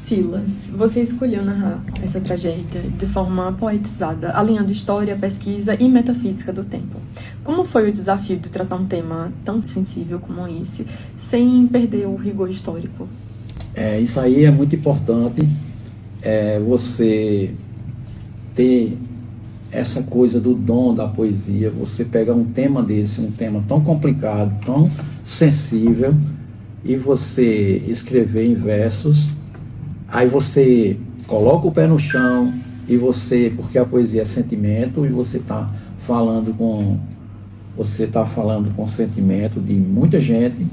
Silas, você escolheu narrar essa tragédia de forma poetizada, alinhando história, pesquisa e metafísica do tempo. Como foi o desafio de tratar um tema tão sensível como esse, sem perder o rigor histórico? Isso aí é muito importante, você ter essa coisa do dom da poesia, você pegar um tema desse, um tema tão complicado, tão sensível, e você escrever em versos. Aí você coloca o pé no chão e porque a poesia é sentimento e você está falando com sentimento de muita gente.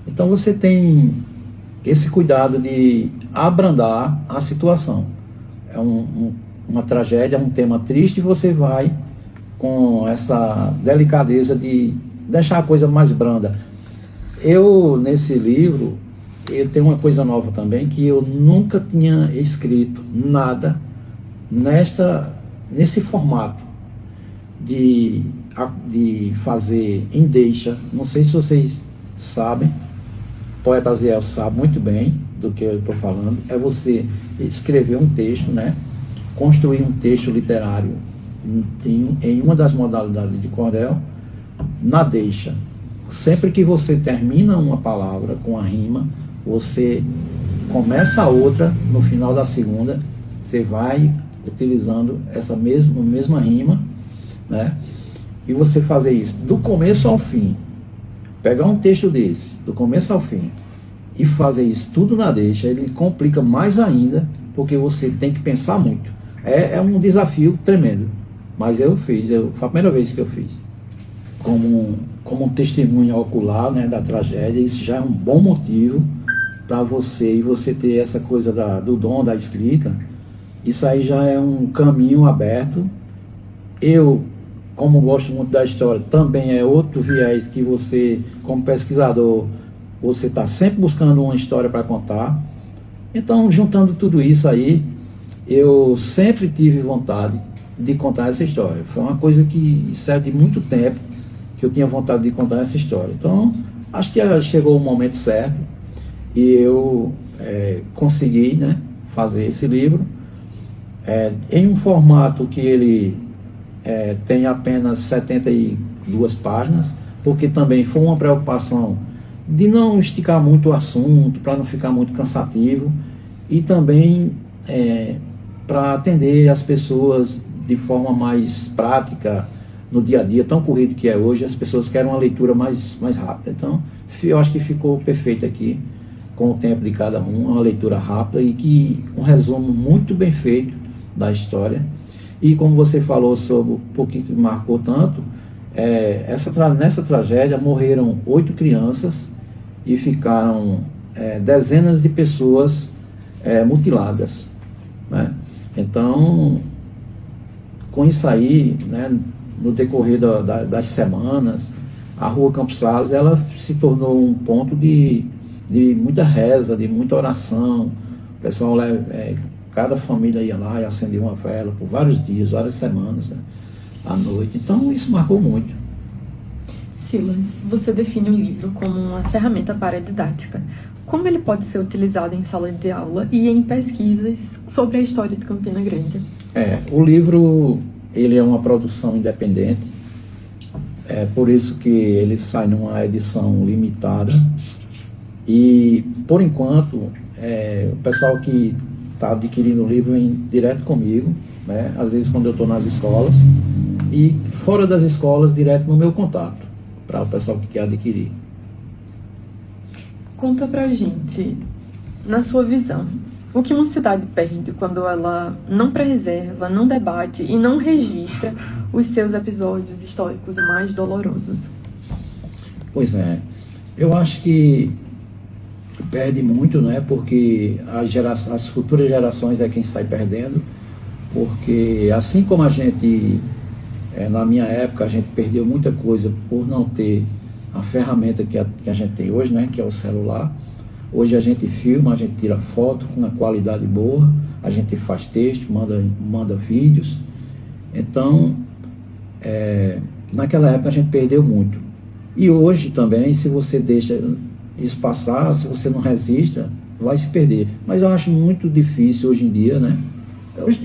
Então você tem esse cuidado de abrandar a situação. É uma tragédia, um tema triste, e você vai com essa delicadeza de deixar a coisa mais branda. Nesse livro, eu tenho uma coisa nova também, que eu nunca tinha escrito nada nesse formato de fazer em deixa. Não sei se vocês sabem, o poeta Aziel sabe muito bem do que eu estou falando. É você escrever um texto, né? Construir um texto literário em uma das modalidades de cordel, na deixa. Sempre que você termina uma palavra com a rima, você começa a outra, no final da segunda, você vai utilizando essa mesma rima, né? E você fazer isso do começo ao fim. Pegar um texto desse, do começo ao fim, e fazer isso tudo na deixa, ele complica mais ainda, porque você tem que pensar muito. É um desafio tremendo. Mas eu fiz, foi a primeira vez que eu fiz. Como um testemunho ocular, né, da tragédia. Isso já é um bom motivo para você ter essa coisa do dom da escrita. Isso aí já é um caminho aberto. Eu, como gosto muito da história, também é outro viés que você, como pesquisador, você está sempre buscando uma história para contar. Então, juntando tudo isso aí, eu sempre tive vontade de contar essa história. Foi uma coisa que serve de muito tempo que eu tinha vontade de contar essa história. Então, acho que chegou o momento certo e eu consegui, né, fazer esse livro em um formato que ele tem apenas 72 páginas, porque também foi uma preocupação de não esticar muito o assunto, para não ficar muito cansativo, e também para atender as pessoas de forma mais prática, no dia a dia, tão corrido que é hoje. As pessoas querem uma leitura mais rápida. Então, eu acho que ficou perfeito aqui, com o tempo de cada uma leitura rápida e um resumo muito bem feito da história. E como você falou sobre por que marcou tanto, nessa tragédia morreram 8 crianças e ficaram dezenas de pessoas mutiladas, né? Então, com isso aí, né, no decorrer das semanas, a Rua Campos Sales, ela se tornou um ponto de muita reza, de muita oração. O pessoal, cada família ia lá e acendia uma vela por vários dias, várias semanas, né, à noite. Então, isso marcou muito. Silas, você define o livro como uma ferramenta paradidática. Como ele pode ser utilizado em sala de aula e em pesquisas sobre a história de Campina Grande? O livro, ele é uma produção independente, por isso que ele sai numa edição limitada, e por enquanto o pessoal que está adquirindo o livro vem direto comigo, né? Às vezes quando eu estou nas escolas, e fora das escolas, direto no meu contato, para o pessoal que quer adquirir. Conta pra gente, na sua visão, o que uma cidade perde quando ela não preserva, não debate e não registra os seus episódios históricos mais dolorosos? Pois é, eu acho que perde muito, né? Porque as futuras gerações é quem sai perdendo, porque assim como a gente, na minha época, a gente perdeu muita coisa por não ter a ferramenta que a gente tem hoje, né? Que é o celular. Hoje a gente filma, a gente tira foto com uma qualidade boa, a gente faz texto, manda vídeos. Então, naquela época a gente perdeu muito. E hoje também, se você deixa isso passar, se você não registra, vai se perder. Mas eu acho muito difícil hoje em dia, né?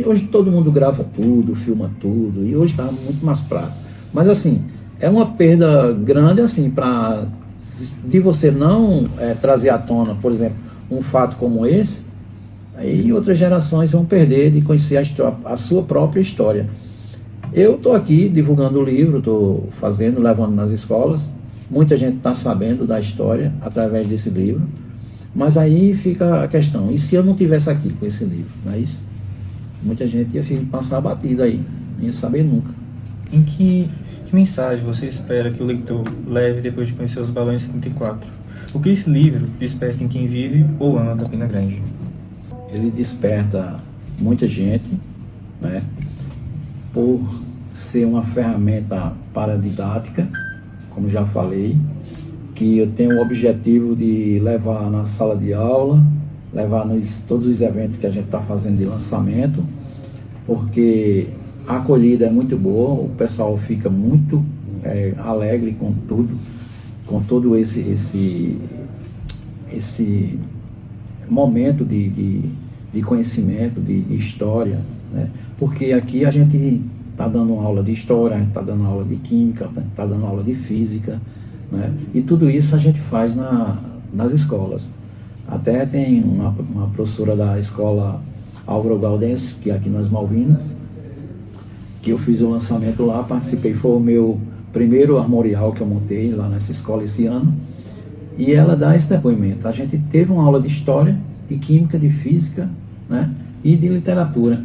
Hoje todo mundo grava tudo, filma tudo, e hoje está muito mais prático. Mas assim, é uma perda grande assim, de você não trazer à tona, por exemplo, um fato como esse, aí outras gerações vão perder de conhecer a sua própria história. Eu estou aqui divulgando o livro, estou levando nas escolas, muita gente está sabendo da história através desse livro, mas aí fica a questão, e se eu não estivesse aqui com esse livro, não é isso? Muita gente ia passar batida aí, não ia saber nunca. Em que mensagem você espera que o leitor leve depois de conhecer os Balões 74? O que esse livro desperta em quem vive ou ama Campina Grande? Ele desperta muita gente, né, por ser uma ferramenta paradidática, como já falei, que eu tenho o objetivo de levar na sala de aula, levar todos os eventos que a gente está fazendo de lançamento, porque a acolhida é muito boa, o pessoal fica muito alegre com tudo, com todo esse momento de conhecimento, de história, né? Porque aqui a gente está dando uma aula de história, a gente está dando aula de química, está dando aula de física, né? E tudo isso a gente faz nas escolas. Até tem uma professora da escola Álvaro Gaudêncio, que é aqui nas Malvinas, que eu fiz o lançamento lá, participei, foi o meu primeiro armorial que eu montei lá nessa escola esse ano, e ela dá esse depoimento. A gente teve uma aula de história, de química, de física, né, e de literatura.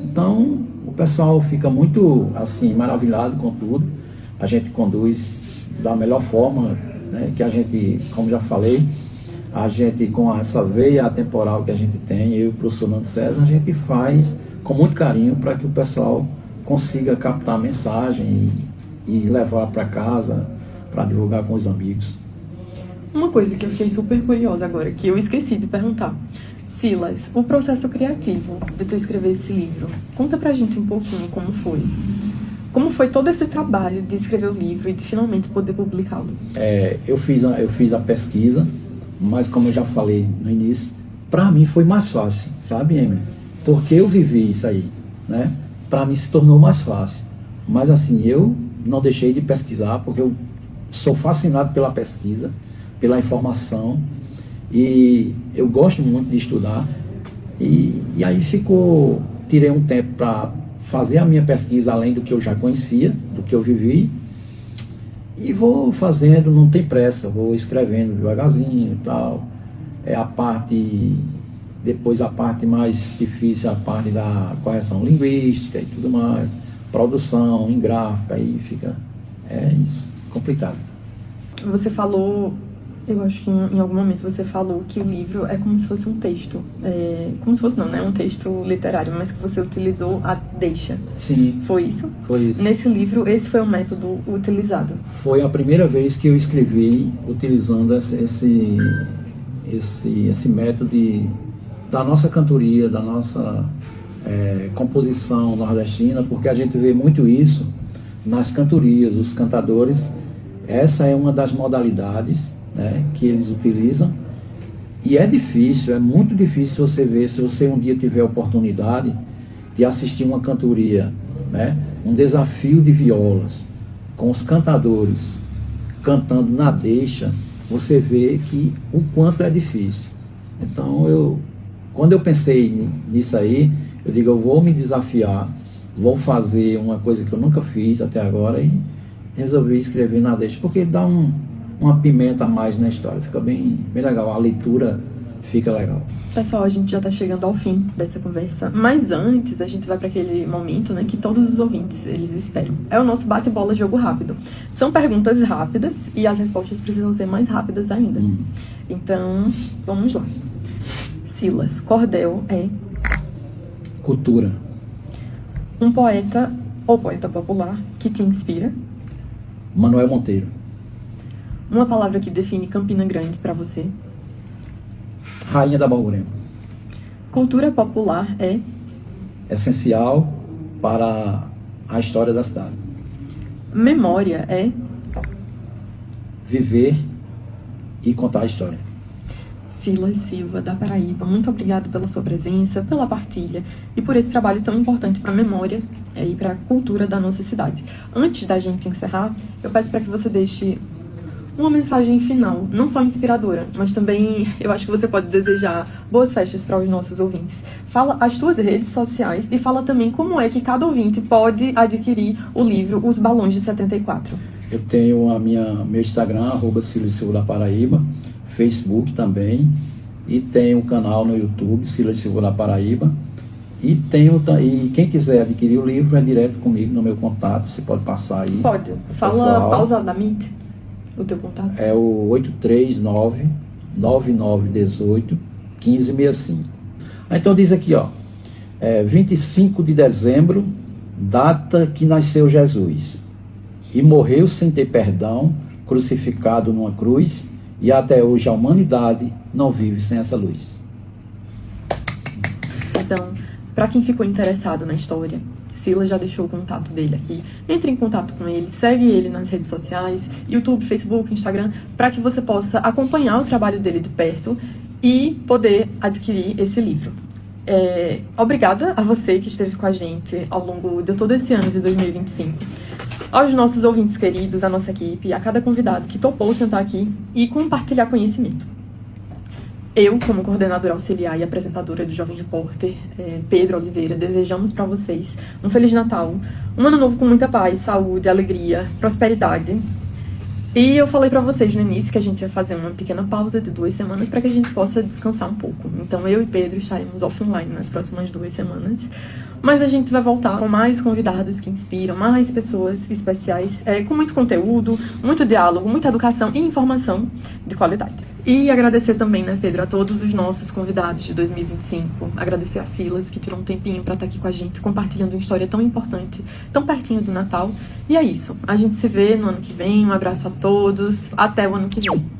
Então, o pessoal fica muito, assim, maravilhado com tudo. A gente conduz da melhor forma, né, que a gente, como já falei, a gente, com essa veia atemporal que a gente tem, eu e o professor Nando César, a gente faz com muito carinho para que o pessoal consiga captar a mensagem e levar para casa, para divulgar com os amigos. Uma coisa que eu fiquei super curiosa agora, que eu esqueci de perguntar. Silas, o processo criativo de tu escrever esse livro, conta pra gente um pouquinho como foi. Como foi todo esse trabalho de escrever o livro e de finalmente poder publicá-lo? Eu fiz a pesquisa, mas como eu já falei no início, para mim foi mais fácil, sabe, Emily? Porque eu vivi isso aí, né? Para mim se tornou mais fácil. Mas assim, eu não deixei de pesquisar, porque eu sou fascinado pela pesquisa, pela informação, e eu gosto muito de estudar. E aí tirei um tempo para fazer a minha pesquisa além do que eu já conhecia, do que eu vivi, e vou fazendo, não tem pressa, vou escrevendo devagarzinho e tal. Depois a parte mais difícil, a parte da correção linguística e tudo mais, produção em gráfica, aí fica, isso, complicado. Você falou, eu acho que em algum momento você falou que o livro é como se fosse um texto, como se fosse não, né, um texto literário, mas que você utilizou a deixa. Sim. Foi isso? Foi isso. Nesse livro, esse foi o método utilizado? Foi a primeira vez que eu escrevi utilizando esse método da nossa cantoria, da nossa composição nordestina, porque a gente vê muito isso nas cantorias, os cantadores. Essa é uma das modalidades, né, que eles utilizam, e é muito difícil você ver, se você um dia tiver a oportunidade de assistir uma cantoria, né, um desafio de violas, com os cantadores cantando na deixa, você vê que o quanto é difícil. Então, quando eu pensei nisso aí, eu digo, eu vou me desafiar, vou fazer uma coisa que eu nunca fiz até agora, e resolvi escrever na deixa, porque dá uma pimenta a mais na história, fica bem legal, a leitura fica legal. Pessoal, a gente já está chegando ao fim dessa conversa, mas antes a gente vai para aquele momento, né, que todos os ouvintes eles esperam. É o nosso bate-bola jogo rápido. São perguntas rápidas e as respostas precisam ser mais rápidas ainda. Então, vamos lá. Silas, cordel é? Cultura. Um poeta ou poeta popular que te inspira? Manuel Monteiro. Uma palavra que define Campina Grande para você? Rainha da Balgurema. Cultura popular é? Essencial para a história da cidade. Memória é? Viver e contar a história. Silas Silva, da Paraíba, muito obrigada pela sua presença, pela partilha e por esse trabalho tão importante para a memória e para a cultura da nossa cidade. Antes da gente encerrar, eu peço para que você deixe uma mensagem final, não só inspiradora, mas também eu acho que você pode desejar boas festas para os nossos ouvintes. Fala as tuas redes sociais e fala também como é que cada ouvinte pode adquirir o livro Os Balões de 74. Eu tenho meu Instagram, @Silas Silva da Paraíba, Facebook também, e tenho um canal no YouTube, Silas Silva da Paraíba, e quem quiser adquirir o livro é direto comigo no meu contato, você pode passar aí. Pode, fala pausadamente o teu contato. É o 839-9918-1565. Então diz aqui, 25 de dezembro, data que nasceu Jesus, e morreu sem ter perdão, crucificado numa cruz, e até hoje a humanidade não vive sem essa luz. Então, para quem ficou interessado na história, Silas já deixou o contato dele aqui. Entre em contato com ele, segue ele nas redes sociais, YouTube, Facebook, Instagram, para que você possa acompanhar o trabalho dele de perto e poder adquirir esse livro. Obrigada a você que esteve com a gente ao longo de todo esse ano de 2025. Aos nossos ouvintes queridos, à nossa equipe, a cada convidado que topou sentar aqui e compartilhar conhecimento. Eu, como coordenadora auxiliar e apresentadora do Jovem Repórter, Pedro Oliveira, desejamos para vocês um Feliz Natal, um ano novo com muita paz, saúde, alegria, prosperidade. E eu falei para vocês no início que a gente ia fazer uma pequena pausa de 2 semanas para que a gente possa descansar um pouco. Então eu e Pedro estaremos offline nas próximas 2 semanas. Mas a gente vai voltar com mais convidados que inspiram, mais pessoas especiais, com muito conteúdo, muito diálogo, muita educação e informação de qualidade. E agradecer também, né, Pedro, a todos os nossos convidados de 2025. Agradecer a Silas, que tirou um tempinho para estar aqui com a gente, compartilhando uma história tão importante, tão pertinho do Natal. E é isso. A gente se vê no ano que vem. Um abraço a todos. Até o ano que vem.